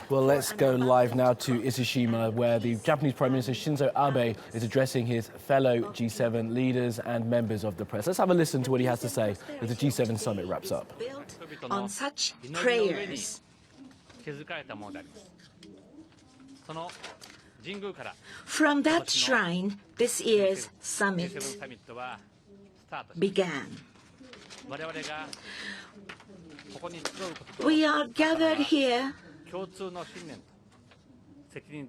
Well, let's go live now to Ise-Shima, where the Japanese Prime Minister Shinzo Abe is addressing his fellow G7 leaders and members of the press. Let's have a listen to what he has to say as the G7 summit wraps up. Built on such prayers. From that shrine, this year's summit began. We are gathered here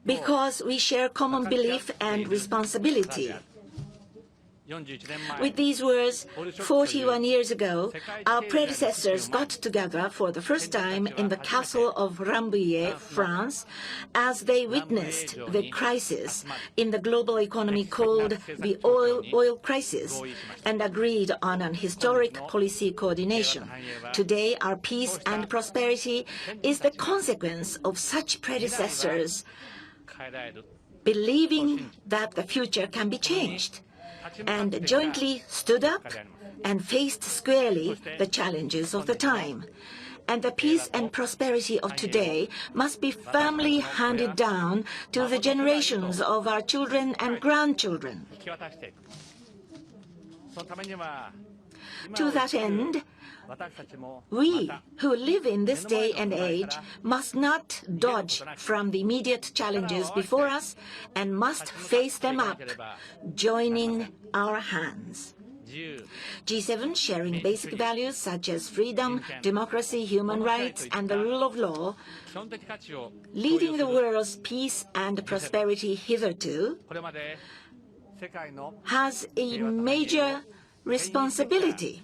because we share common belief and responsibility. With these words, 41 years ago, our predecessors got together for the first time in the castle of Rambouillet, France, as they witnessed the crisis in the global economy called the oil crisis, and agreed on an historic policy coordination. Today, our peace and prosperity is the consequence of such predecessors believing that the future can be changed, and jointly stood up and faced squarely the challenges of the time. And the peace and prosperity of today must be firmly handed down to the generations of our children and grandchildren. To that end, we who live in this day and age must not dodge from the immediate challenges before us and must face them up, joining our hands. G7 sharing basic values such as freedom, democracy, human rights, and the rule of law, leading the world's peace and prosperity hitherto, has a major responsibility.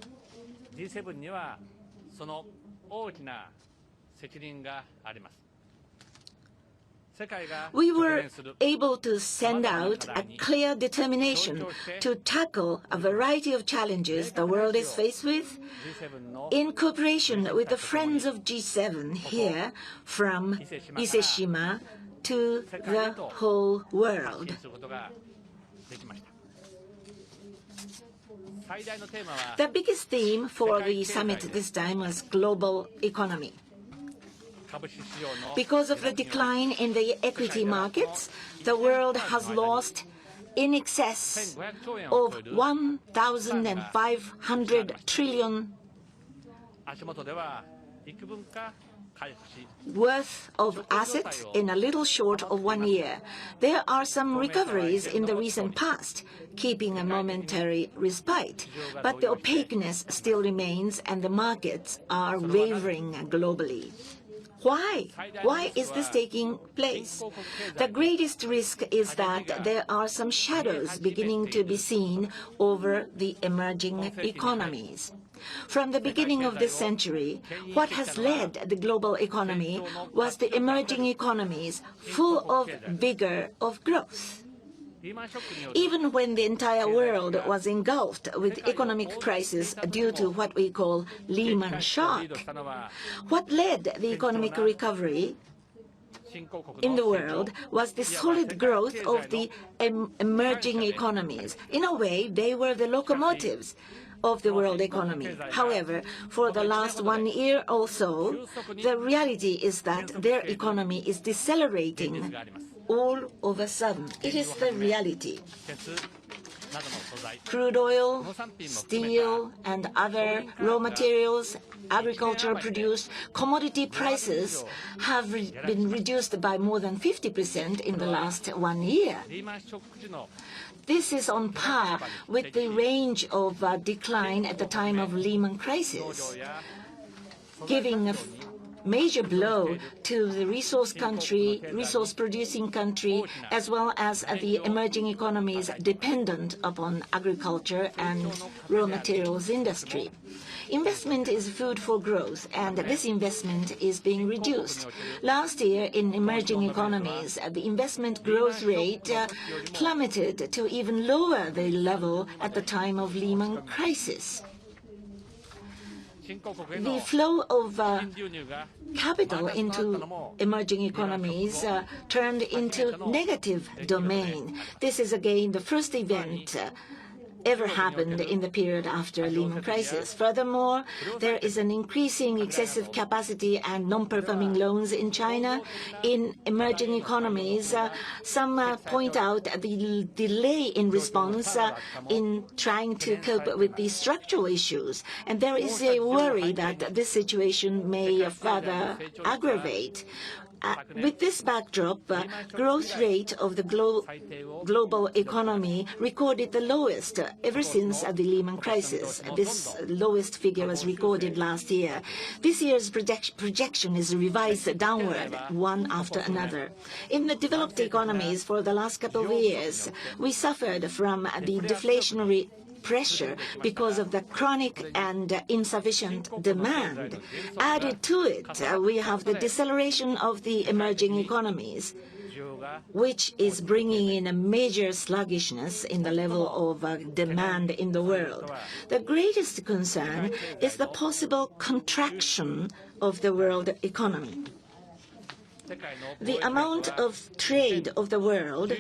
We were able to send out a clear determination to tackle a variety of challenges the world is faced with in cooperation with the friends of G7 here from Ise-Shima to the whole world. The biggest theme for the summit this time was global economy. Because of the decline in the equity markets, the world has lost in excess of 1,500 trillion worth of assets in a little short of 1 year. There are some recoveries in the recent past, keeping a momentary respite, but the opaqueness still remains and the markets are wavering globally. Why? Why is this taking place? The greatest risk is that there are some shadows beginning to be seen over the emerging economies. From the beginning of this century, what has led the global economy was the emerging economies full of vigor of growth. Even when the entire world was engulfed with economic crisis due to what we call Lehman shock, what led the economic recovery in the world was the solid growth of the emerging economies. In a way, they were the locomotives of the world economy. However, for the last 1 year or so, the reality is that their economy is decelerating all of a sudden. It is the reality. Crude oil, steel, and other raw materials, agriculture-produced commodity prices have been reduced by more than 50% in the last 1 year. This is on par with the range of decline at the time of Lehman crisis, giving a major blow to the resource-producing country, as well as the emerging economies dependent upon agriculture and raw materials industry. Investment is food for growth, and this investment is being reduced. Last year, in emerging economies, the investment growth rate plummeted to even lower the level at the time of Lehman crisis. The flow of capital into emerging economies turned into negative domain. This is again the first event ever happened in the period after Lehman crisis. Furthermore, there is an increasing excessive capacity and non-performing loans in China. In emerging economies, some point out the delay in response in trying to cope with the structural issues. And there is a worry that this situation may further aggravate. With this backdrop, growth rate of the global economy recorded the lowest ever since the Lehman crisis. This lowest figure was recorded last year. This year's projection is revised downward, one after another. In the developed economies for the last couple of years, we suffered from the deflationary pressure because of the chronic and insufficient demand. Added to it, we have the deceleration of the emerging economies, which is bringing in a major sluggishness in the level of demand in the world. The greatest concern is the possible contraction of the world economy. The amount of trade of the world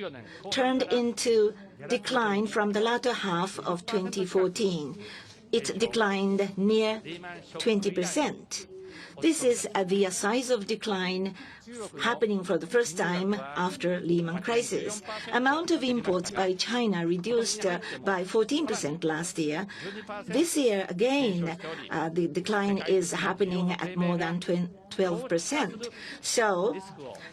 turned into decline from the latter half of 2014. It declined near 20%. This is the size of decline happening for the first time after Lehman crisis. Amount of imports by China reduced by 14% last year. This year, again, the decline is happening at more than 12%. So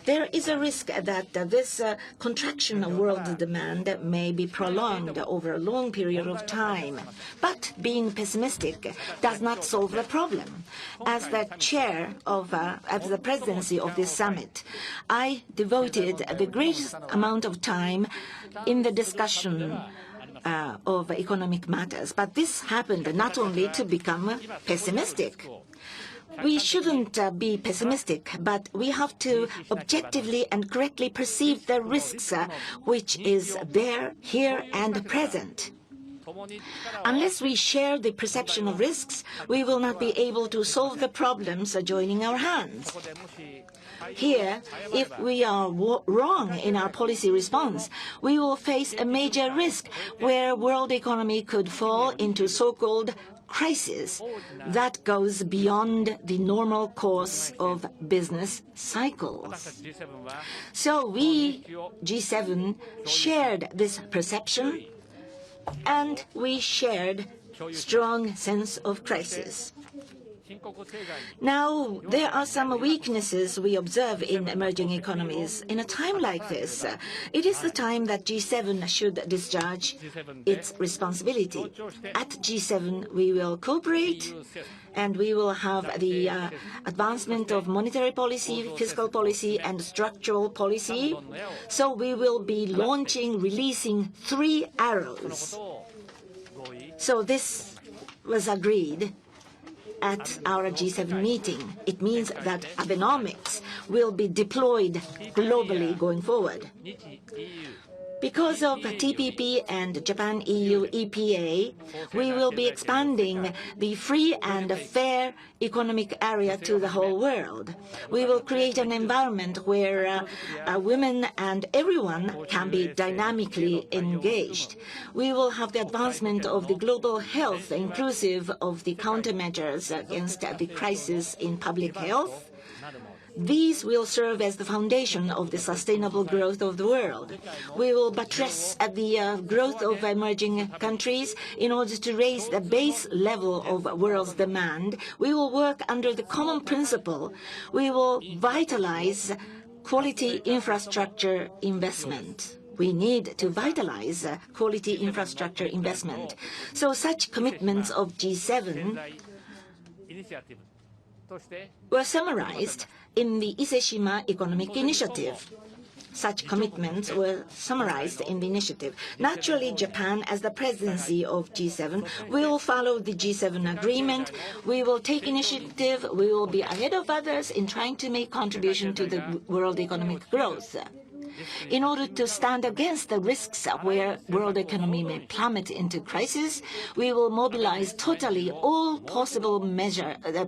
there is a risk that this contraction of world demand may be prolonged over a long period of time. But being pessimistic does not solve the problem. As the chair of the presidency of this summit, I devoted the greatest amount of time in the discussion of economic matters. But this happened not only to become pessimistic. We shouldn't be pessimistic, but we have to objectively and correctly perceive the risks which is there, here, and present. Unless we share the perception of risks, we will not be able to solve the problems joining our hands. Here, if we are wrong in our policy response, we will face a major risk where world economy could fall into so-called crisis that goes beyond the normal course of business cycles. So we, G7, shared this perception, and we shared strong sense of crisis. Now, there are some weaknesses we observe in emerging economies. In a time like this, it is the time that G7 should discharge its responsibility. At G7, we will cooperate, and we will have the advancement of monetary policy, fiscal policy, and structural policy. So we will be releasing 3 arrows. So this was agreed at our G7 meeting. It means that Abenomics will be deployed globally going forward. Because of TPP and Japan-EU EPA, we will be expanding the free and fair economic area to the whole world. We will create an environment where women and everyone can be dynamically engaged. We will have the advancement of the global health, inclusive of the countermeasures against the crisis in public health. These will serve as the foundation of the sustainable growth of the world. We will buttress the growth of emerging countries in order to raise the base level of world's demand. We will work under the common principle. We will vitalize quality infrastructure investment. We need to vitalize quality infrastructure investment. So such commitments of G7 were summarized in the Ise-Shima Economic Initiative. Such commitments were summarized in the initiative. Naturally, Japan, as the presidency of G7, will follow the G7 agreement. We will take initiative. We will be ahead of others in trying to make contribution to the world economic growth. In order to stand against the risks where world economy may plummet into crisis, we will mobilize totally all possible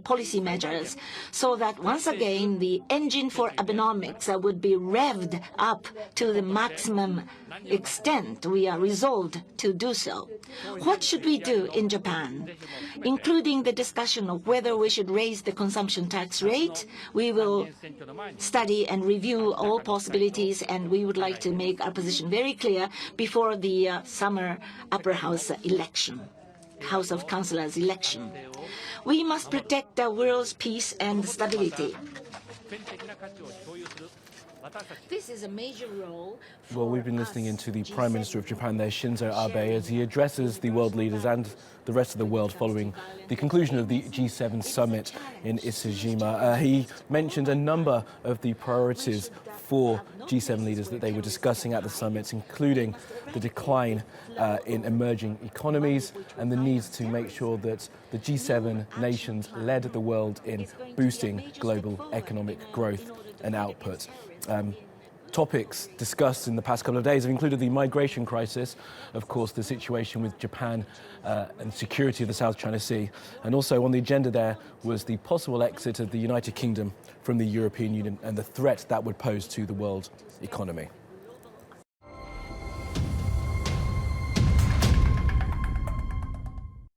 policy measures so that once again the engine for Abenomics would be revved up to the maximum extent. We are resolved to do so. What should we do in Japan? Including the discussion of whether we should raise the consumption tax rate, we will study and review all possibilities, and we would like to make our position very clear before the summer upper house election, House of Councillors election. We must protect the world's peace and stability. This is a major role. Well, we've been listening into the Prime Minister of Japan there, Shinzo Abe, as he addresses the world leaders and the rest of the world following the conclusion of the G7 summit in Ise-Jima. He mentioned a number of the priorities for G7 leaders that they were discussing at the summit, including the decline in emerging economies and the need to make sure that the G7 nations led the world in boosting global economic growth and output. Topics discussed in the past couple of days have included the migration crisis, of course, the situation with Japan and security of the South China Sea, and also on the agenda there was the possible exit of the United Kingdom from the European Union and the threat that would pose to the world economy.